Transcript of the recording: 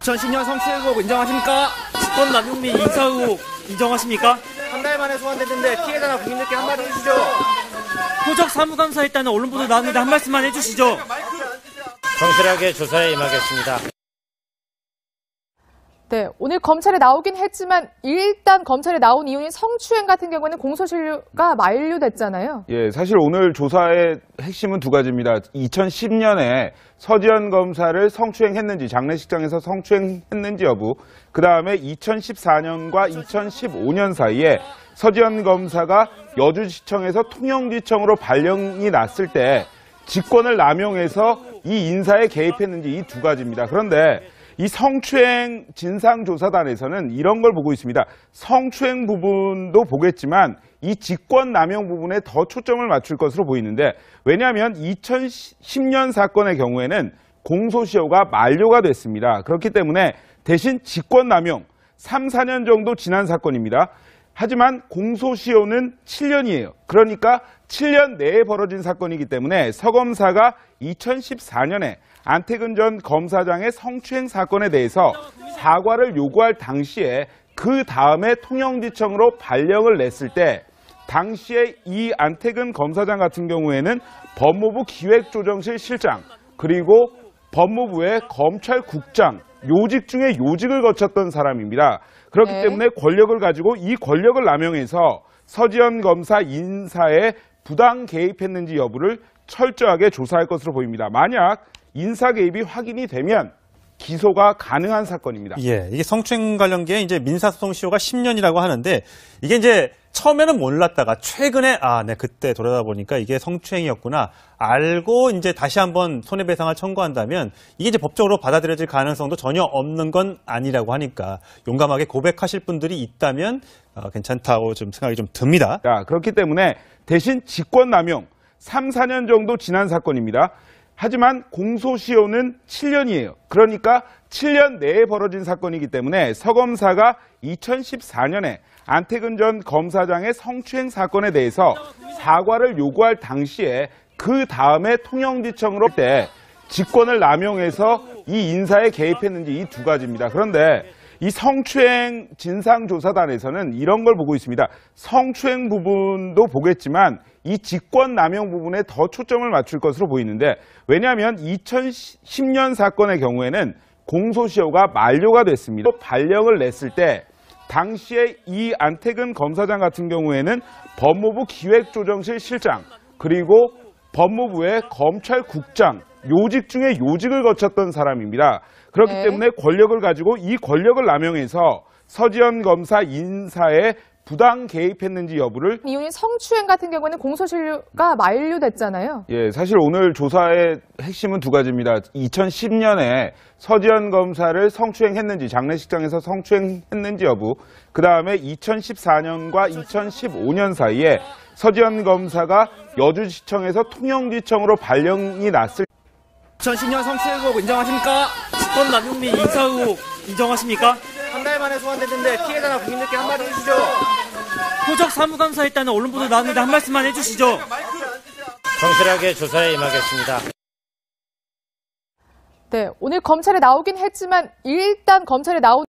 2010년 성추행 의혹 인정하십니까? 직권 남용 및 인사 의혹 인정하십니까? 한 달 만에 소환됐는데 피해자나 국민들께 한마디 해주시죠. 표적 사무감사했다는 언론 보도 나왔는데 한 말씀만 해주시죠. 성실하게 조사에 임하겠습니다. 네, 오늘 검찰에 나오긴 했지만 일단 검찰에 나온 이유인 성추행 같은 경우는 공소시효가 만료됐잖아요. 예, 사실 오늘 조사의 핵심은 두 가지입니다. 2010년에 서지현 검사를 성추행했는지, 장례식장에서 성추행했는지 여부, 그 다음에 2014년과 2015년 사이에 서지현 검사가 여주시청에서 통영지청으로 발령이 났을 때 직권을 남용해서 이 인사에 개입했는지, 이 두 가지입니다. 그런데 이 성추행 진상조사단에서는 이런 걸 보고 있습니다. 성추행 부분도 보겠지만 이 직권 남용 부분에 더 초점을 맞출 것으로 보이는데, 왜냐하면 2010년 사건의 경우에는 공소시효가 만료가 됐습니다. 그렇기 때문에 대신 직권 남용 3, 4년 정도 지난 사건입니다. 하지만 공소시효는 7년이에요. 그러니까 7년 내에 벌어진 사건이기 때문에 서 검사가 2014년에 안태근 전 검사장의 성추행 사건에 대해서 사과를 요구할 당시에 그 다음에 통영지청으로 발령을 냈을 때 당시에 이 안태근 검사장 같은 경우에는 법무부 기획조정실 실장 그리고 법무부의 검찰국장 요직 중에 요직을 거쳤던 사람입니다. 그렇기 때문에 권력을 가지고 이 권력을 남용해서 서지현 검사 인사에 부당 개입했는지 여부를 철저하게 조사할 것으로 보입니다. 만약 인사 개입이 확인이 되면 기소가 가능한 사건입니다. 예, 이게 성추행 관련기에 이제 민사소송 시효가 10년이라고 하는데 이게 이제 처음에는 몰랐다가 최근에 네, 그때 돌아다 보니까 이게 성추행이었구나 알고 이제 다시 한번 손해배상을 청구한다면 이게 이제 법적으로 받아들여질 가능성도 전혀 없는 건 아니라고 하니까 용감하게 고백하실 분들이 있다면 괜찮다고 좀 생각이 좀 듭니다. 그렇기 때문에 대신 직권 남용 3, 4년 정도 지난 사건입니다. 하지만 공소시효는 7년이에요. 그러니까 7년 내에 벌어진 사건이기 때문에 서 검사가 2014년에 안태근 전 검사장의 성추행 사건에 대해서 사과를 요구할 당시에 그 다음에 통영지청으로 때 직권을 남용해서 이 인사에 개입했는지, 이 두 가지입니다. 그런데 이 성추행 진상조사단에서는 이런 걸 보고 있습니다. 성추행 부분도 보겠지만 이 직권 남용 부분에 더 초점을 맞출 것으로 보이는데, 왜냐하면 2010년 사건의 경우에는 공소시효가 만료가 됐습니다. 발령을 냈을 때 당시에 이 안태근 검사장 같은 경우에는 법무부 기획조정실 실장 그리고 법무부의 검찰국장 요직 중에 요직을 거쳤던 사람입니다. 그렇기 때문에 권력을 가지고 이 권력을 남용해서 서지현 검사 인사에 부당 개입했는지 여부를 이유인 성추행 같은 경우는 공소시효가 만료됐잖아요. 예, 사실 오늘 조사의 핵심은 두 가지입니다. 2010년에 서지현 검사를 성추행했는지, 장례식장에서 성추행했는지 여부, 그 다음에 2014년과 2015년 사이에 서지현 검사가 여주시청에서 통영지청으로 발령이 났을 2010년 성추행 의혹 인정하십니까? 직권 남용 및 인사 의혹 인정하십니까? 한 달 만에 소환됐는데 피해자나 국민들께 한마디 해주시죠. 표적 사무감사했다는 언론 보도 나왔는데 한 말씀만 해주시죠. 성실하게 조사에 임하겠습니다. 네, 오늘 검찰에 나오긴 했지만 일단 검찰에 나온